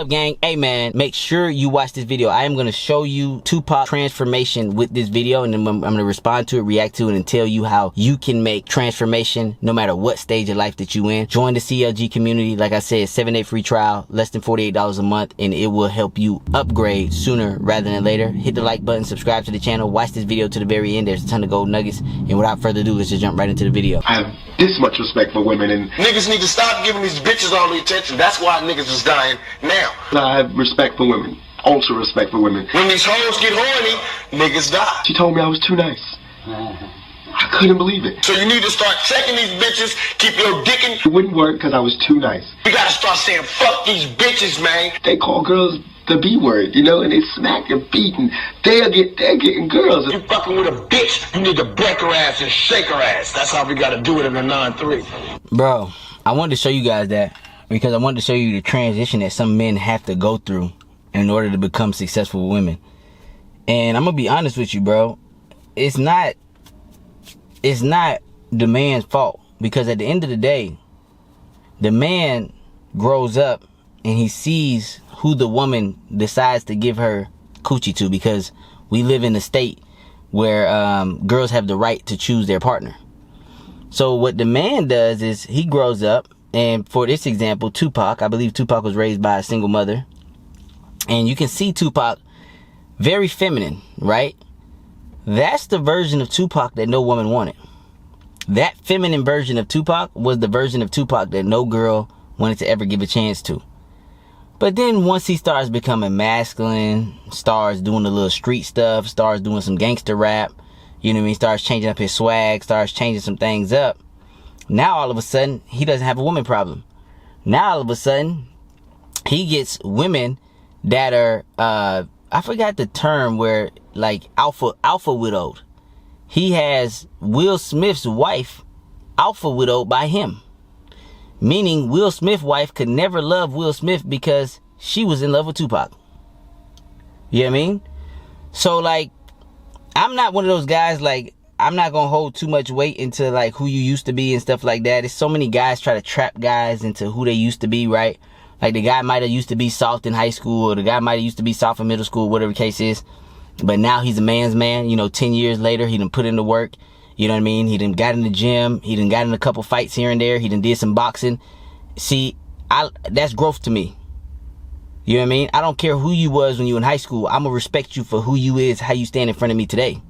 up, gang? Hey man, make sure you watch this video. I am going to show you Tupac transformation with this video, and then I'm going to respond to it, react to it, and tell you how you can make transformation no matter what stage of life that you in. Join the CLG community. Like I said, 7-day free trial, less than $48 a month, and it will help you upgrade sooner rather than later. Hit the like button, subscribe to the channel, watch this video to the very end. There's a ton of gold nuggets, and without further ado, let's just jump right into the video. I have this much respect for women, and niggas need to stop giving these bitches all the attention. That's why niggas is dying now. I have respect for women, ultra respect for women. When these hoes get horny, niggas die. She told me I was too nice. I couldn't believe it. So you need to start checking these bitches, keep your dick in. It wouldn't work because I was too nice. You gotta start saying fuck these bitches, man. They call girls the B word, you know, and they smack and beat, and they're getting girls. You fucking with a bitch, you need to break her ass and shake her ass. That's how we gotta do it in a 9-3. Bro, I wanted to show you guys that because I wanted to show you the transition that some men have to go through in order to become successful with women. And I'm gonna be honest with you, bro. It's not the man's fault, because at the end of the day, the man grows up and he sees who the woman decides to give her coochie to, because we live in a state where girls have the right to choose their partner. So what the man does is he grows up, and for this example, Tupac, I believe Tupac was raised by a single mother, and you can see Tupac very feminine, right? That's the version of Tupac that no woman wanted. That feminine version of Tupac was the version of Tupac that no girl wanted to ever give a chance to. But then once he starts becoming masculine, starts doing a little street stuff, starts doing some gangster rap, you know what I mean, starts changing up his swag, starts changing some things up, now all of a sudden he doesn't have a woman problem. Now all of a sudden he gets women that are I forgot the term, where like alpha widowed. He has Will Smith's wife alpha widowed by him. Meaning Will Smith's wife could never love Will Smith because she was in love with Tupac. You know what I mean? So like, I'm not one of those guys, like, I'm not gonna hold too much weight into like who you used to be and stuff like that. There's so many guys try to trap guys into who they used to be, right? Like the guy might have used to be soft in high school, or the guy might have used to be soft in middle school, whatever the case is. But now he's a man's man. You know, 10 years later, he done put in the work. You know what I mean? He done got in the gym. He done got in a couple fights here and there. He done did some boxing. See, that's growth to me. You know what I mean? I don't care who you was when you in high school. I'm gonna respect you for who you is, how you stand in front of me today.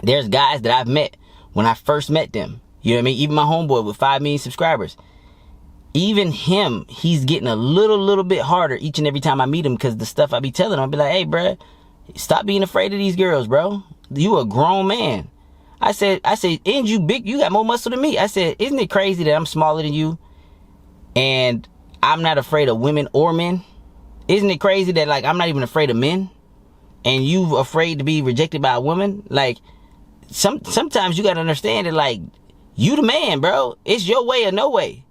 There's guys that I've met when I first met them. You know what I mean? Even my homeboy with 5 million subscribers. Even him, he's getting a little bit harder each and every time I meet him, because the stuff I be telling him, I'll be like, hey, bruh, stop being afraid of these girls, bro. You a grown man. I said, and you big, you got more muscle than me. I said, isn't it crazy that I'm smaller than you and I'm not afraid of women or men? Isn't it crazy that like I'm not even afraid of men and you afraid to be rejected by a woman? Like sometimes you gotta understand that, like, you the man, bro. It's your way or no way.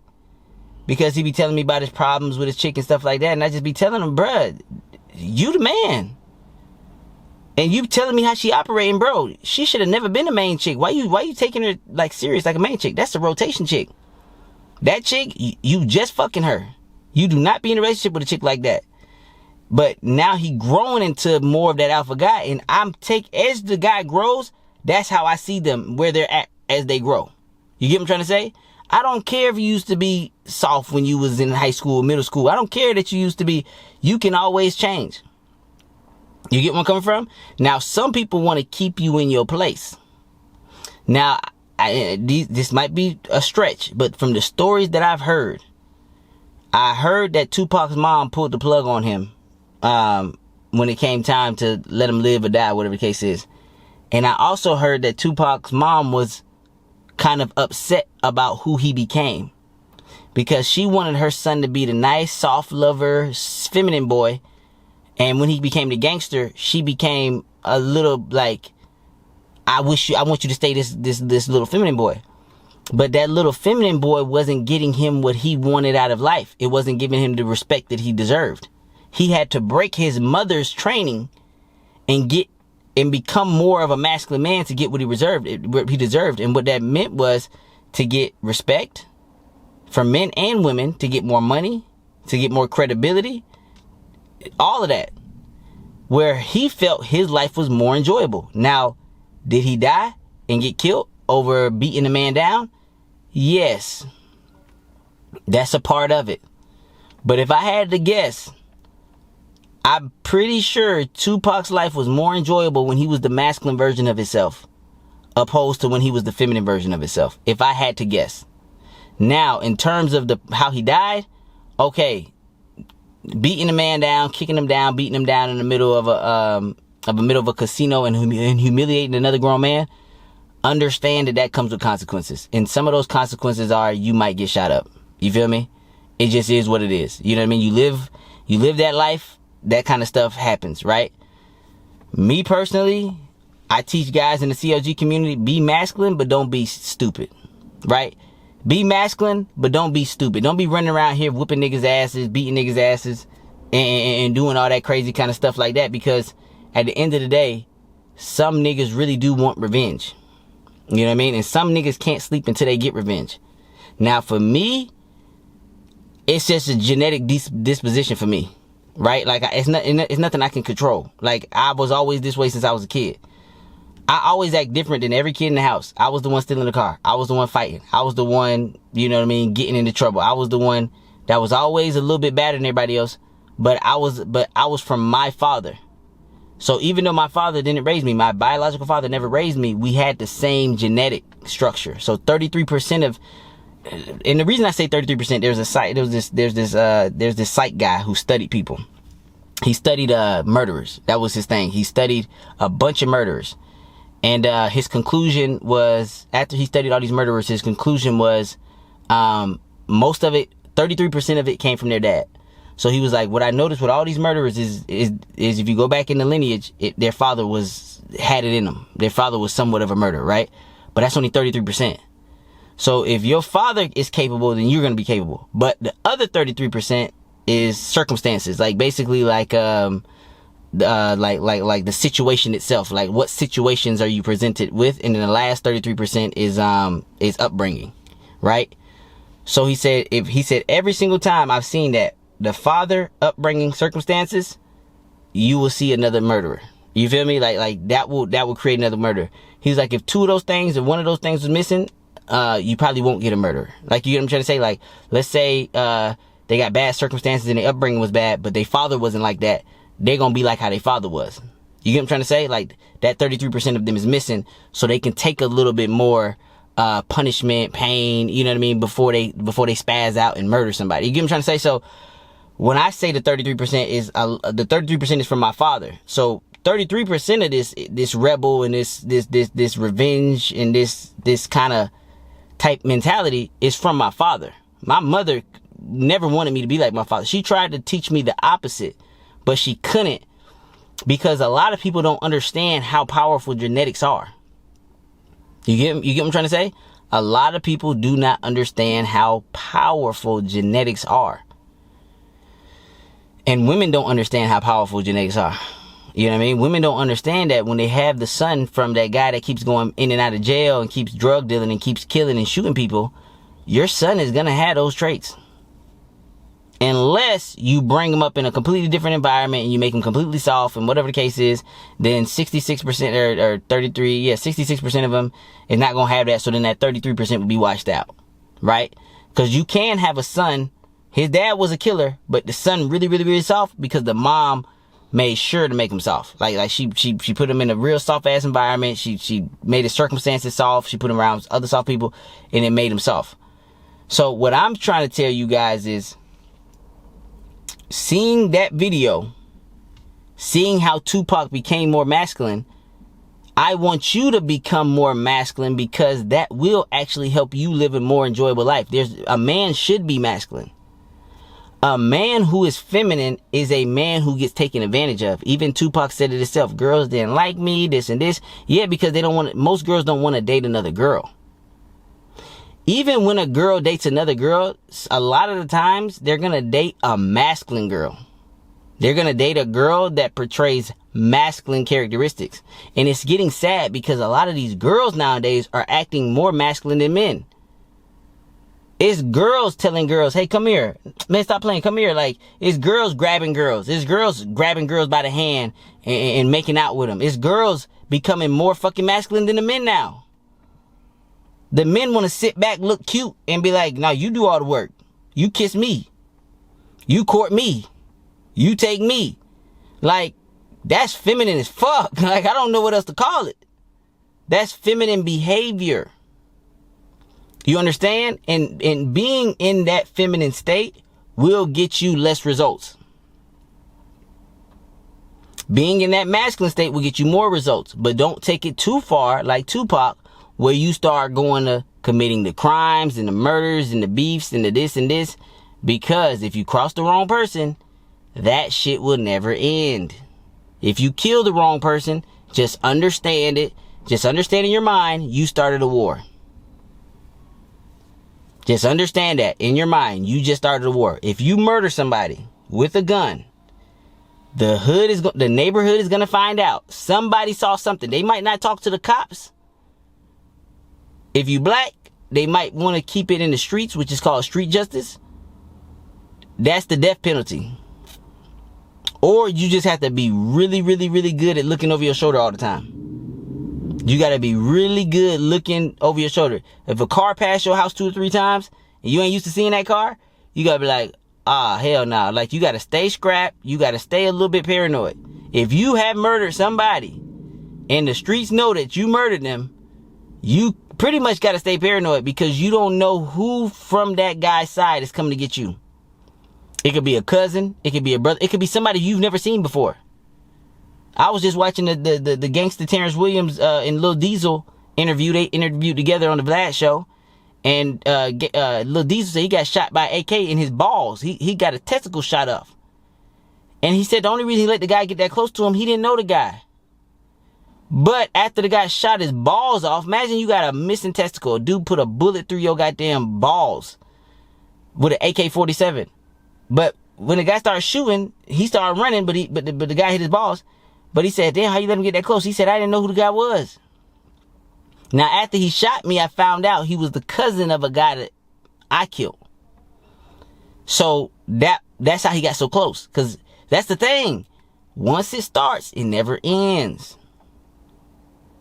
Because he be telling me about his problems with his chick and stuff like that, and I just be telling him, bruh, you the man. And you telling me how she operating, bro. She should have never been a main chick. Why you taking her like serious like a main chick? That's a rotation chick. That chick, you just fucking her. You do not be in a relationship with a chick like that. But now he growing into more of that alpha guy, and as the guy grows, that's how I see them, where they're at as they grow. You get what I'm trying to say? I don't care if you used to be soft when you was in high school or middle school. I don't care that you used to be. You can always change. You get where I'm coming from? Now, some people want to keep you in your place. Now, this might be a stretch, but from the stories that I've heard, I heard that Tupac's mom pulled the plug on him when it came time to let him live or die, whatever the case is. And I also heard that Tupac's mom was kind of upset about who he became, because she wanted her son to be the nice, soft lover, feminine boy. And when he became the gangster, she became a little like, I want you to stay this little feminine boy. But that little feminine boy wasn't getting him what he wanted out of life. It wasn't giving him the respect that he deserved. He had to break his mother's training and become more of a masculine man to get what he deserved. And what that meant was to get respect from men and women, to get more money, to get more credibility, all of that, where he felt his life was more enjoyable. Now, did he die and get killed over beating a man down? Yes. That's a part of it. But if I had to guess, I'm pretty sure Tupac's life was more enjoyable when he was the masculine version of himself, opposed to when he was the feminine version of himself, if I had to guess. Now, in terms of how he died, okay, beating a man down, kicking him down, beating him down in the middle of a casino and humiliating another grown man, understand that comes with consequences. And some of those consequences are you might get shot up. You feel me? It just is what it is. You know what I mean? You live that life, that kind of stuff happens, right? Me personally, I teach guys in the CLG community, be masculine, but don't be stupid, right? Be masculine, but don't be stupid. Don't be running around here whooping niggas' asses, beating niggas' asses, and doing all that crazy kind of stuff like that, because at the end of the day, some niggas really do want revenge. You know what I mean? And some niggas can't sleep until they get revenge. Now, for me, it's just a genetic disposition for me, right? Like, it's nothing I can control. Like, I was always this way since I was a kid. I always act different than every kid in the house. I was the one stealing the car. I was the one fighting. I was the one, you know what I mean, getting into trouble. I was the one that was always a little bit better than everybody else. But I was from my father. So even though my father didn't raise me, my biological father never raised me, we had the same genetic structure. So 33% of, and the reason I say 33%, there's this psych guy who studied people. He studied murderers. That was his thing. He studied a bunch of murderers. And his conclusion was, after he studied all these murderers, his conclusion was most of it, 33% of it came from their dad. So he was like, what I noticed with all these murderers is if you go back in the lineage, their father had it in them. Their father was somewhat of a murderer, right? But that's only 33%. So if your father is capable, then you're going to be capable. But the other 33% is circumstances, like basically like the situation itself, like what situations are you presented with, and then the last 33% is upbringing, right? So he said every single time I've seen that the father upbringing circumstances, you will see another murderer. You feel me? Like that will create another murder. He's like, if two of those things or one of those things was missing, you probably won't get a murderer. Like, you get what I'm trying to say? Like, let's say they got bad circumstances and their upbringing was bad, but their father wasn't like that. They're gonna be like how their father was. You get what I'm trying to say? Like, that 33% of them is missing, so they can take a little bit more punishment, pain, you know what I mean, before they spaz out and murder somebody. You get what I'm trying to say? So when I say the 33% is from my father. So 33% of this rebel and this revenge and this kind of type mentality is from my father. My mother never wanted me to be like my father. She tried to teach me the opposite, but she couldn't, because a lot of people don't understand how powerful genetics are. You get what I'm trying to say? A lot of people do not understand how powerful genetics are. And women don't understand how powerful genetics are. You know what I mean? Women don't understand that when they have the son from that guy that keeps going in and out of jail and keeps drug dealing and keeps killing and shooting people, your son is going to have those traits. Unless you bring him up in a completely different environment and you make him completely soft and whatever the case is, then 66% or 66% of them is not going to have that. So then that 33% will be washed out, right? Because you can have a son, his dad was a killer, but the son really, really, really soft because the mom made sure to make him soft. Like she put him in a real soft ass environment. She made his circumstances soft. She put him around other soft people and it made him soft. So what I'm trying to tell you guys is, seeing that video, seeing how Tupac became more masculine, I want you to become more masculine, because that will actually help you live a more enjoyable life. A man should be masculine. A man who is feminine is a man who gets taken advantage of. Even Tupac said it himself. Girls didn't like me, this and this. Yeah, because most girls don't want to date another girl. Even when a girl dates another girl, a lot of the times they're going to date a masculine girl. They're going to date a girl that portrays masculine characteristics. And it's getting sad because a lot of these girls nowadays are acting more masculine than men. It's girls telling girls, hey, come here. Man, stop playing. Come here. Like, it's girls grabbing girls. It's girls grabbing girls by the hand and making out with them. It's girls becoming more fucking masculine than the men now. The men want to sit back, look cute, and be like, no, you do all the work. You kiss me. You court me. You take me. Like, that's feminine as fuck. Like, I don't know what else to call it. That's feminine behavior. You understand? And being in that feminine state will get you less results. Being in that masculine state will get you more results. But don't take it too far, like Tupac, where you start going to committing the crimes and the murders and the beefs and the this and this. Because if you cross the wrong person, that shit will never end. If you kill the wrong person, just understand it. Just understand in your mind, you started a war. Just understand that in your mind, you just started a war. If you murder somebody with a gun, the neighborhood is going to find out. Somebody saw something. They might not talk to the cops. If you black, they might want to keep it in the streets, which is called street justice. That's the death penalty. Or you just have to be really, really, really good at looking over your shoulder all the time. You got to be really good looking over your shoulder. If a car passed your house 2 or 3 times and you ain't used to seeing that car, you got to be like, hell no. Like, you got to stay scrapped. You got to stay a little bit paranoid. If you have murdered somebody and the streets know that you murdered them, you pretty much got to stay paranoid because you don't know who from that guy's side is coming to get you. It could be a cousin. It could be a brother. It could be somebody you've never seen before. I was just watching the gangster Terrence Williams and Lil Diesel interview. They interviewed together on the Vlad show. And Lil Diesel said he got shot by AK in his balls. He got a testicle shot off. And he said the only reason he let the guy get that close to him, he didn't know the guy. But after the guy shot his balls off, imagine you got a missing testicle. A dude put a bullet through your goddamn balls with an AK-47. But when the guy started shooting, he started running, but the guy hit his balls. But he said, damn, how you let him get that close? He said, I didn't know who the guy was. Now, after he shot me, I found out he was the cousin of a guy that I killed. So that's how he got so close. Because that's the thing. Once it starts, it never ends.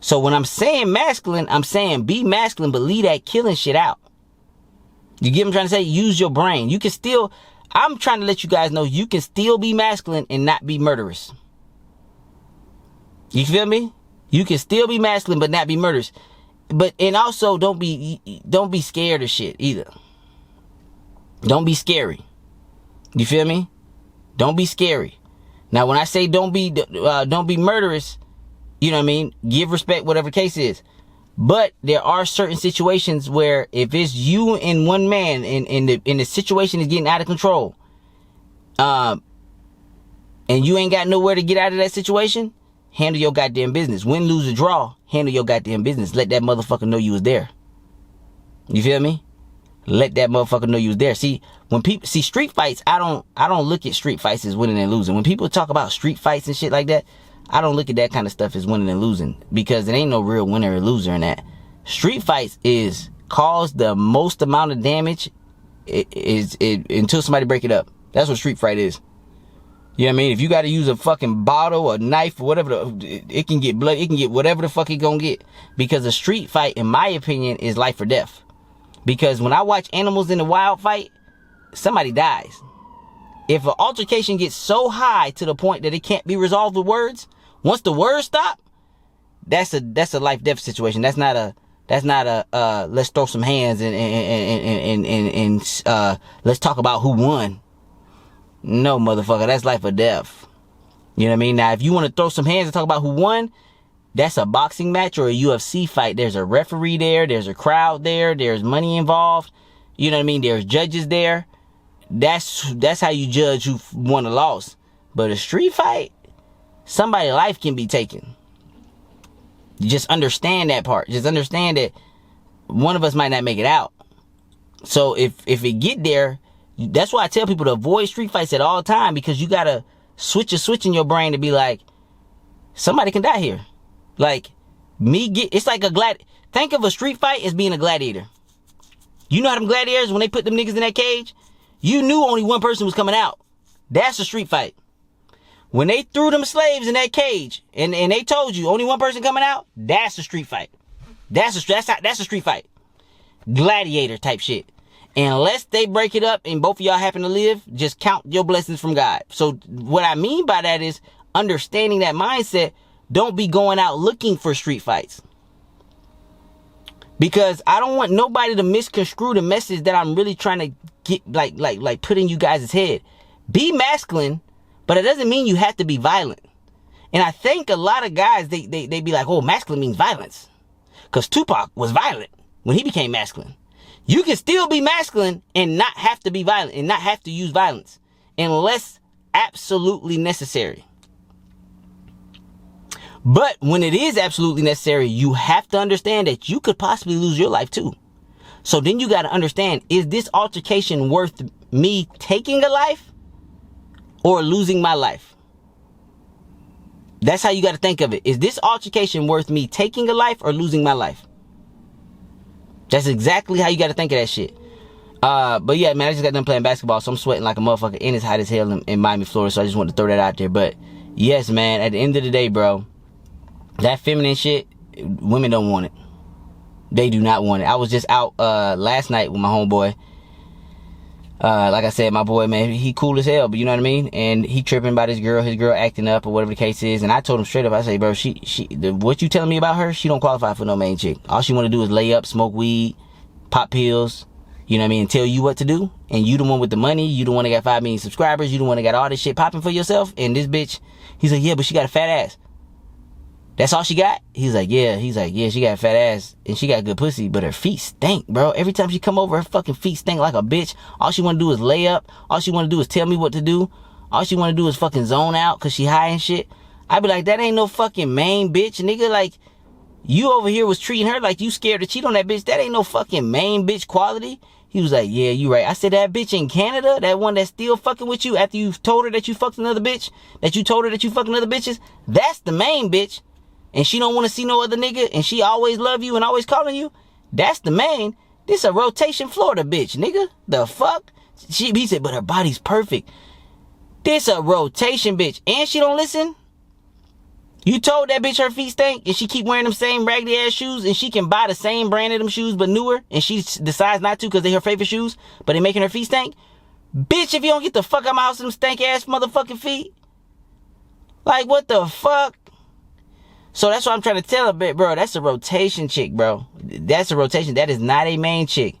So when I'm saying masculine, I'm saying be masculine, but leave that killing shit out. You get what I'm trying to say? Use your brain. You can still, I'm trying to let you guys know you can still be masculine and not be murderous. You feel me? You can still be masculine but not be murderous. And also don't be scared of shit either. Don't be scary. You feel me? Don't be scary. Now when I say don't be murderous, you know what I mean? Give respect, whatever the case is. But there are certain situations where if it's you and one man and the situation is getting out of control, and you ain't got nowhere to get out of that situation, handle your goddamn business. Win, lose, or draw, handle your goddamn business. Let that motherfucker know you was there. You feel me? Let that motherfucker know you was there. See, when people see street fights, I don't look at street fights as winning and losing. When people talk about street fights and shit like that, I don't look at that kind of stuff as winning and losing, because it ain't no real winner or loser in that. Street fights is cause the most amount of damage until somebody break it up. That's what street fight is. You know what I mean? If you got to use a fucking bottle, a knife, or whatever, it can get blood. It can get whatever the fuck it gonna get. Because a street fight, in my opinion, is life or death. Because when I watch animals in the wild fight, somebody dies. If an altercation gets so high to the point that it can't be resolved with words, once the words stop, that's a life death situation. That's not a let's throw some hands and let's talk about who won. No, motherfucker, that's life or death. You know what I mean? Now, if you want to throw some hands and talk about who won, that's a boxing match or a UFC fight. There's a referee there. There's a crowd there. There's money involved. You know what I mean? There's judges there. That's how you judge who won or lost. But a street fight, somebody's life can be taken. You just understand that part. Just understand that one of us might not make it out. So if it get there, that's why I tell people to avoid street fights at all time, because you gotta switch a switch in your brain to be like, somebody can die here. Like, it's like a think of a street fight as being a gladiator. You know how them gladiators, when they put them niggas in that cage, you knew only one person was coming out. That's a street fight. When they threw them slaves in that cage and they told you only one person coming out, that's a street fight. That's a street fight. Gladiator type shit. And unless they break it up and both of y'all happen to live, just count your blessings from God. So what I mean by that is understanding that mindset. Don't be going out looking for street fights. Because I don't want nobody to misconstrue the message that I'm really trying to get, like put in you guys' head. Be masculine, but it doesn't mean you have to be violent. And I think a lot of guys, they be like, oh, masculine means violence. Because Tupac was violent when he became masculine. You can still be masculine and not have to be violent and not have to use violence unless absolutely necessary. But when it is absolutely necessary, you have to understand that you could possibly lose your life too. So then you got to understand, is this altercation worth me taking a life or losing my life? That's how you got to think of it. Is this altercation worth me taking a life or losing my life? That's exactly how you got to think of that shit. But yeah, man, I just got done playing basketball, so I'm sweating like a motherfucker, and it's hot as hell in Miami, Florida, so I just wanted to throw that out there. But yes, man, at the end of the day, bro, that feminine shit, women don't want it. They do not want it. I was just out last night with my homeboy. Like I said, my boy, man, he cool as hell, but you know what I mean? And he tripping about his girl acting up or whatever the case is. And I told him straight up, I say, bro, what you telling me about her, she don't qualify for no main chick. All she want to do is lay up, smoke weed, pop pills, you know what I mean, and tell you what to do. And you the one with the money, you the one that got 5 million subscribers, you the one that got all this shit popping for yourself. And this bitch, he's like, yeah, but she got a fat ass. That's all she got? He's like, yeah, she got a fat ass and she got good pussy, but her feet stink, bro. Every time she come over, her fucking feet stink like a bitch. All she want to do is lay up. All she want to do is tell me what to do. All she want to do is fucking zone out because she high and shit. I be like, that ain't no fucking main bitch, nigga. Like, you over here was treating her like you scared to cheat on that bitch. That ain't no fucking main bitch quality. He was like, yeah, you right. I said, that bitch in Canada, that one that's still fucking with you after you told her that you fucked another bitch, that you told her that you fucking other bitches, that's the main bitch. And she don't want to see no other nigga, and she always love you and always calling you, that's the main. This a rotation Florida bitch, nigga. The fuck? He said, but her body's perfect. This a rotation bitch. And she don't listen? You told that bitch her feet stink, and she keep wearing them same raggedy ass shoes, and she can buy the same brand of them shoes, but newer, and she decides not to because they're her favorite shoes, but they making her feet stink? Bitch, if you don't get the fuck out my house with them stank ass motherfucking feet. Like, what the fuck? So that's what I'm trying to tell her, bro. That's a rotation chick, bro. That's a rotation. That is not a main chick.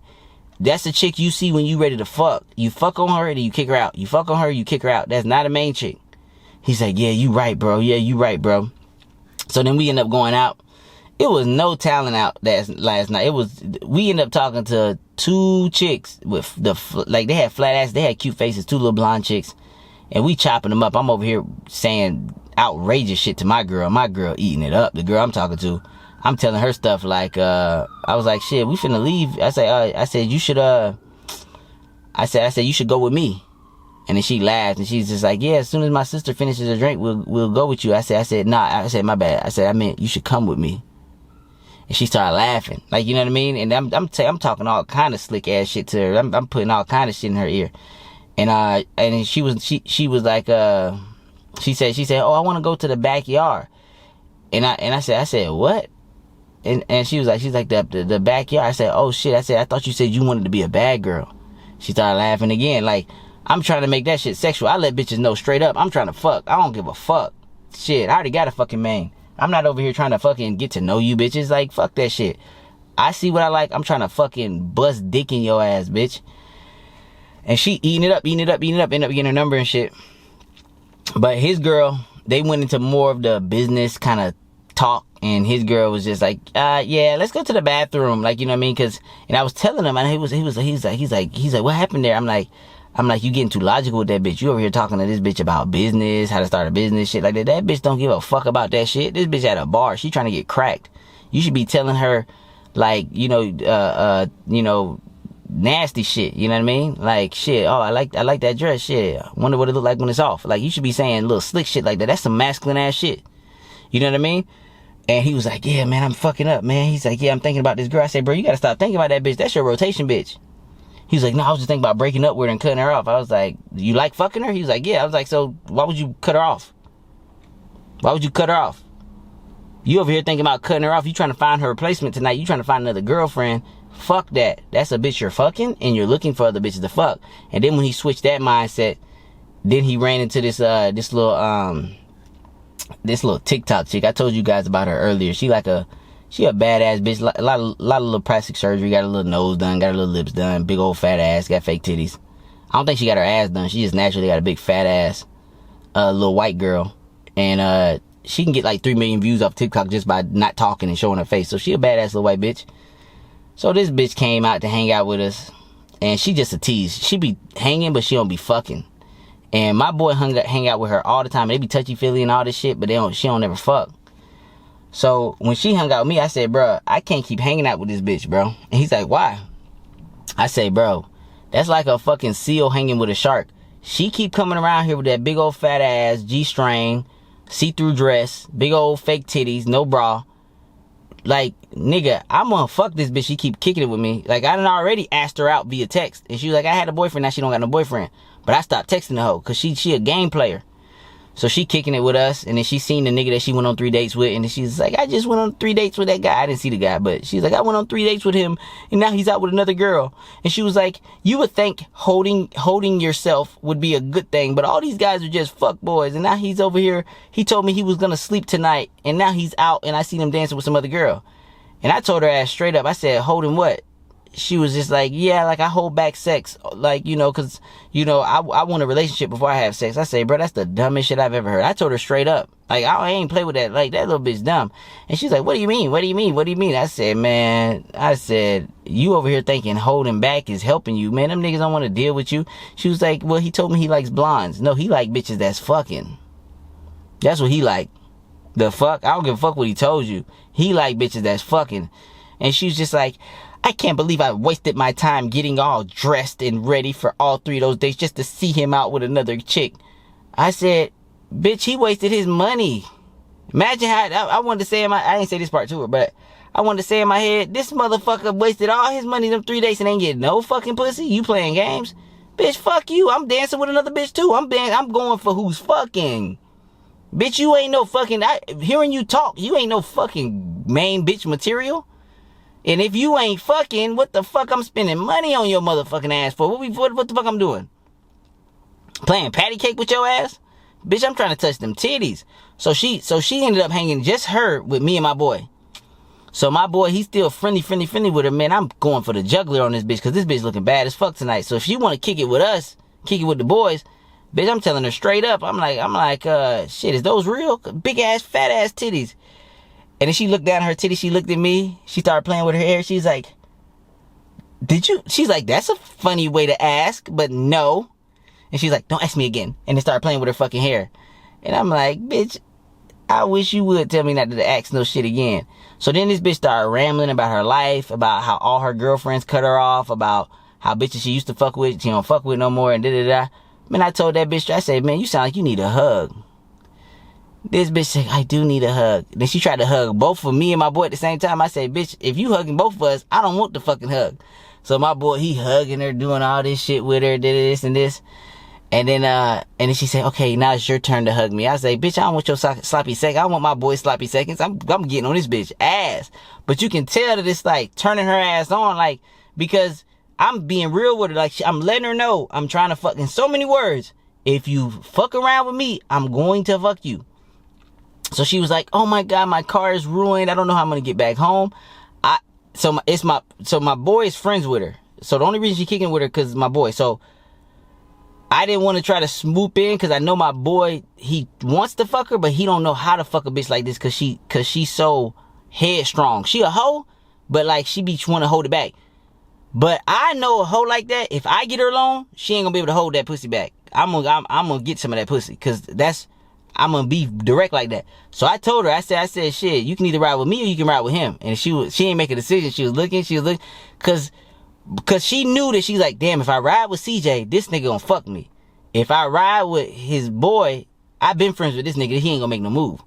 That's the chick you see when you ready to fuck. You fuck on her and then you kick her out. You fuck on her, you kick her out. That's not a main chick. He's like, yeah, you right, bro. Yeah, you right, bro. So then we end up going out. It was no talent out last night. We ended up talking to 2 chicks with they had flat ass, they had cute faces, 2 little blonde chicks. And we chopping them up. I'm over here saying outrageous shit to my girl. My girl eating it up. The girl I'm talking to, I'm telling her stuff like, I was like, shit, we finna leave. I said, you should, I said, you should go with me. And then she laughed and she's just like, yeah, as soon as my sister finishes her drink, we'll go with you. I said, nah, I said, my bad. I said, I meant you should come with me. And she started laughing. Like, you know what I mean? And I'm talking all kind of slick ass shit to her. I'm putting all kind of shit in her ear. And she was like, she said, oh, I want to go to the backyard. And I said, what? And she's like, the backyard. I said, oh shit. I thought you said you wanted to be a bad girl. She started laughing again. Like, I'm trying to make that shit sexual. I let bitches know straight up, I'm trying to fuck. I don't give a fuck. Shit, I already got a fucking man. I'm not over here trying to fucking get to know you bitches. Like, fuck that shit. I see what I like. I'm trying to fucking bust dick in your ass, bitch. And she eating it up, end up getting her number and shit. But his girl, they went into more of the business kind of talk. And his girl was just like, yeah, let's go to the bathroom. Like, you know what I mean? And I was telling him, and he's like, what happened there? I'm like, you getting too logical with that bitch. You over here talking to this bitch about business, how to start a business, shit like that. That bitch don't give a fuck about that shit. This bitch at a bar. She trying to get cracked. You should be telling her, like, nasty shit. You know what I mean? Like, shit, oh, I like that dress. Shit, wonder what it look like when it's off. Like, you should be saying little slick shit like that. That's some masculine ass shit. You know what I mean? And he was like, yeah, man, I'm fucking up, man. He's like, yeah, I'm thinking about this girl. I said, bro, you gotta stop thinking about that bitch. That's your rotation bitch. He was like, no, I was just thinking about breaking up with her and cutting her off. I was like, you like fucking her? He was like, yeah. I was like, so why would you cut her off? Why would you cut her off? You over here thinking about cutting her off. You trying to find her replacement tonight. You trying to find another girlfriend. Fuck that. That's a bitch you're fucking, and you're looking for other bitches to fuck. And then when he switched that mindset, then he ran into this little TikTok chick. I told you guys about her earlier. She a badass bitch. A lot of little plastic surgery. Got a little nose done. Got her little lips done. Big old fat ass. Got fake titties. I don't think she got her ass done. She just naturally got a big fat ass. Little white girl. And she can get like 3 million views off TikTok just by not talking and showing her face. So she a badass little white bitch. So this bitch came out to hang out with us. And she just a tease. She be hanging, but she don't be fucking. And my boy hang out with her all the time. They be touchy-feely and all this shit, but she don't never fuck. So when she hung out with me, I said, bro, I can't keep hanging out with this bitch, bro. And he's like, why? I say, bro, that's like a fucking seal hanging with a shark. She keep coming around here with that big old fat ass, G-string, see-through dress, big old fake titties, no bra. Like, nigga, I'm gonna fuck this bitch. She keep kicking it with me. Like, I done already asked her out via text. And she was like, I had a boyfriend. Now she don't got no boyfriend. But I stopped texting the hoe. Because she a game player. So she kicking it with us. And then she seen the nigga that she went on 3 dates with. And then she's like, I just went on 3 dates with that guy. I didn't see the guy. But she's like, I went on 3 dates with him. And now he's out with another girl. And she was like, you would think holding yourself would be a good thing. But all these guys are just fuck boys. And now he's over here. He told me he was going to sleep tonight. And now he's out. And I seen him dancing with some other girl. And I told her ass straight up. I said, holding what? She was just like, yeah, like I hold back sex. Like, you know, cause, you know, I want a relationship before I have sex. I say, bro, that's the dumbest shit I've ever heard. I told her straight up. Like, I ain't play with that. Like, that little bitch dumb. And she's like, what do you mean? What do you mean? What do you mean? I said, man, you over here thinking holding back is helping you. Man, them niggas don't want to deal with you. She was like, well, he told me he likes blondes. No, he like bitches that's fucking. That's what he like. The fuck? I don't give a fuck what he told you. He like bitches that's fucking. And she was just like, I can't believe I wasted my time getting all dressed and ready for all 3 of those dates just to see him out with another chick. I said, bitch, he wasted his money. Imagine how, I wanted to say I didn't say this part to her, but I wanted to say in my head, this motherfucker wasted all his money them 3 days and ain't getting no fucking pussy. You playing games? Bitch, fuck you. I'm dancing with another bitch too. I'm going for who's fucking. Bitch, you ain't no fucking, hearing you talk, you ain't no fucking main bitch material. And if you ain't fucking, what the fuck I'm spending money on your motherfucking ass for? What the fuck I'm doing? Playing patty cake with your ass? Bitch, I'm trying to touch them titties. So she ended up hanging just her with me and my boy. So my boy, he's still friendly with her, man. I'm going for the juggler on this bitch, because this bitch looking bad as fuck tonight. So if she want to kick it with us, kick it with the boys, bitch, I'm telling her straight up. I'm like, shit, is those real? Big ass, fat ass titties. And then she looked down at her titty. She looked at me. She started playing with her hair. She's like, she's like, that's a funny way to ask, but no. And she's like, don't ask me again. And then started playing with her fucking hair. And I'm like, bitch, I wish you would tell me not to ask no shit again. So then this bitch started rambling about her life, about how all her girlfriends cut her off, about how bitches she used to fuck with, she don't fuck with no more, and da-da-da. Man, I told that bitch, I said, man, you sound like you need a hug. This bitch said, I do need a hug. Then she tried to hug both of me and my boy at the same time. I said, bitch, if you hugging both of us, I don't want the fucking hug. So my boy, he hugging her, doing all this shit with her, did this and this. And then she said, okay, now it's your turn to hug me. I say, bitch, I don't want your sloppy second. I want my boy's sloppy seconds. I'm getting on this bitch ass. But you can tell that it's like turning her ass on, like, because I'm being real with her. Like, I'm letting her know I'm trying to fuck in so many words. If you fuck around with me, I'm going to fuck you. So she was like, oh my God, my car is ruined. I don't know how I'm going to get back home. So my boy is friends with her. So the only reason she kicking with her because my boy. So I didn't want to try to swoop in because I know my boy, he wants to fuck her, but he don't know how to fuck a bitch like this because she's so headstrong. She a hoe, but like she be want to hold it back. But I know a hoe like that, if I get her alone, she ain't gonna be able to hold that pussy back. I'm gonna get some of that pussy because I'm gonna be direct like that. So I told her, I said, shit, you can either ride with me or you can ride with him. And she ain't make a decision. She was looking, cause she knew that she's like, damn, if I ride with CJ, this nigga gonna fuck me. If I ride with his boy, I've been friends with this nigga, he ain't gonna make no move.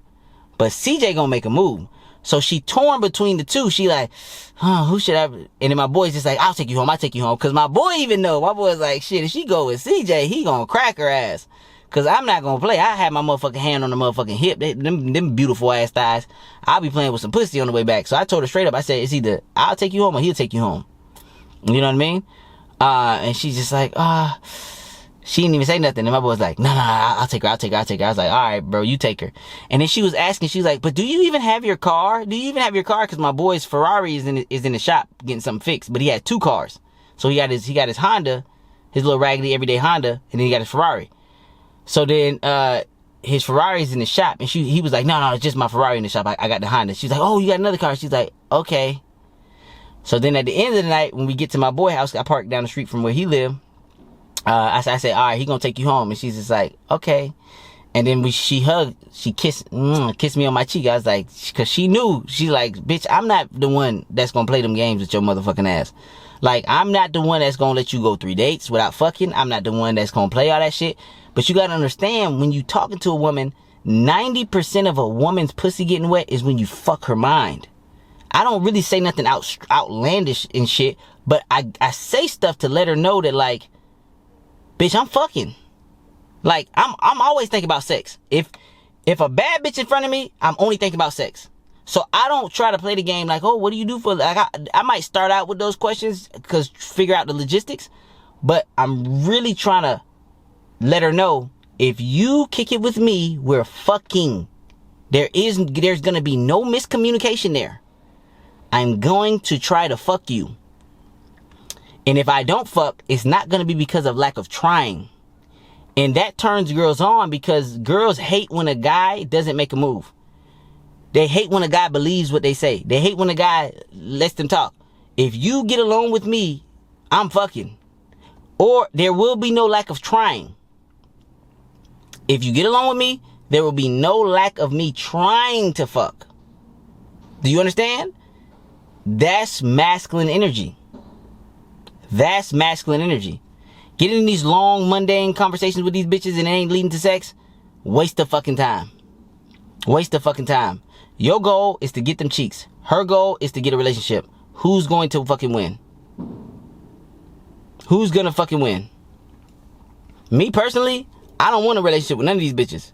But CJ gonna make a move. So she torn between the two. She like, who should I? And then my boy's just like, I'll take you home. Cause my boy even know. My boy's like, shit, if she go with CJ, he gonna crack her ass. Cause I'm not gonna play. I have my motherfucking hand on the motherfucking hip. Them beautiful ass thighs. I'll be playing with some pussy on the way back. So I told her straight up, I said, it's either I'll take you home or he'll take you home. You know what I mean? And she's just like, she didn't even say nothing. And my boy was like, no, I'll take her. I was like, all right, bro, you take her. And then she was asking, she was like, but do you even have your car? Cause my boy's Ferrari is in the shop getting something fixed, but he had 2 cars. So he got his Honda, his little raggedy everyday Honda, and then he got his Ferrari. So then, his Ferrari's in the shop, and he was like, no, it's just my Ferrari in the shop. I got the Honda. She's like, oh, you got another car? She's like, okay. So then at the end of the night, when we get to my boy's house, I parked down the street from where he lived. I said, all right, he gonna take you home. And she's just like, okay. And then she hugged, she kissed me on my cheek. I was like, cause she knew, she's like, bitch, I'm not the one that's gonna play them games with your motherfucking ass. Like, I'm not the one that's gonna let you go 3 dates without fucking. I'm not the one that's gonna play all that shit. But you gotta understand, when you talking to a woman, 90% of a woman's pussy getting wet is when you fuck her mind. I don't really say nothing outlandish and shit, but I say stuff to let her know that, like, bitch, I'm fucking. Like, I'm always thinking about sex. If a bad bitch in front of me, I'm only thinking about sex. So I don't try to play the game like, oh, what do you do for, like, I might start out with those questions because figure out the logistics, but I'm really trying to let her know, if you kick it with me, we're fucking. There's gonna be no miscommunication there. I'm going to try to fuck you. And if I don't fuck, it's not gonna be because of lack of trying. And that turns girls on, because girls hate when a guy doesn't make a move. They hate when a guy believes what they say. They hate when a guy lets them talk. If you get along with me, I'm fucking. Or there will be no lack of trying. If you get along with me, there will be no lack of me trying to fuck. Do you understand? That's masculine energy. That's masculine energy. Getting in these long, mundane conversations with these bitches and it ain't leading to sex, waste of fucking time. Waste of fucking time. Your goal is to get them cheeks. Her goal is to get a relationship. Who's going to fucking win? Who's gonna fucking win? Me personally, I don't want a relationship with none of these bitches.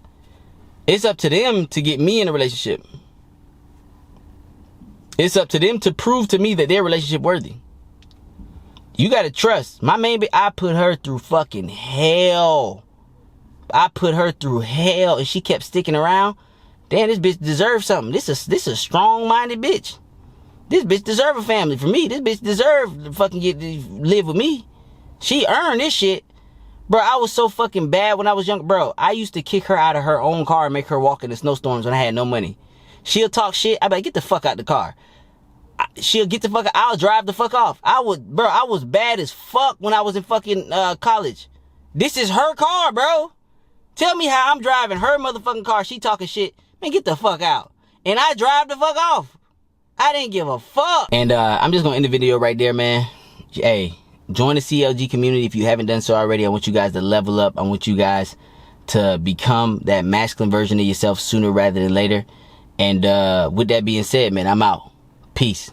It's up to them to get me in a relationship. It's up to them to prove to me that they're relationship worthy. You gotta trust. My main bitch, I put her through fucking hell. I put her through hell, and she kept sticking around. Damn, this bitch deserves something. This is a strong-minded bitch. This bitch deserve a family. For me, this bitch deserve to fucking live with me. She earned this shit. Bro, I was so fucking bad when I was young. Bro, I used to kick her out of her own car and make her walk in the snowstorms when I had no money. She'll talk shit. I'd be like, get the fuck out the car. She'll get the fuck out. I'll drive the fuck off. I was bad as fuck when I was in fucking college. This is her car, bro. Tell me how I'm driving her motherfucking car. She talking shit. Man, get the fuck out. And I drive the fuck off. I didn't give a fuck. And I'm just gonna end the video right there, man. Hey, join the CLG community if you haven't done so already. I want you guys to level up. I want you guys to become that masculine version of yourself sooner rather than later. And with that being said, man, I'm out. Peace.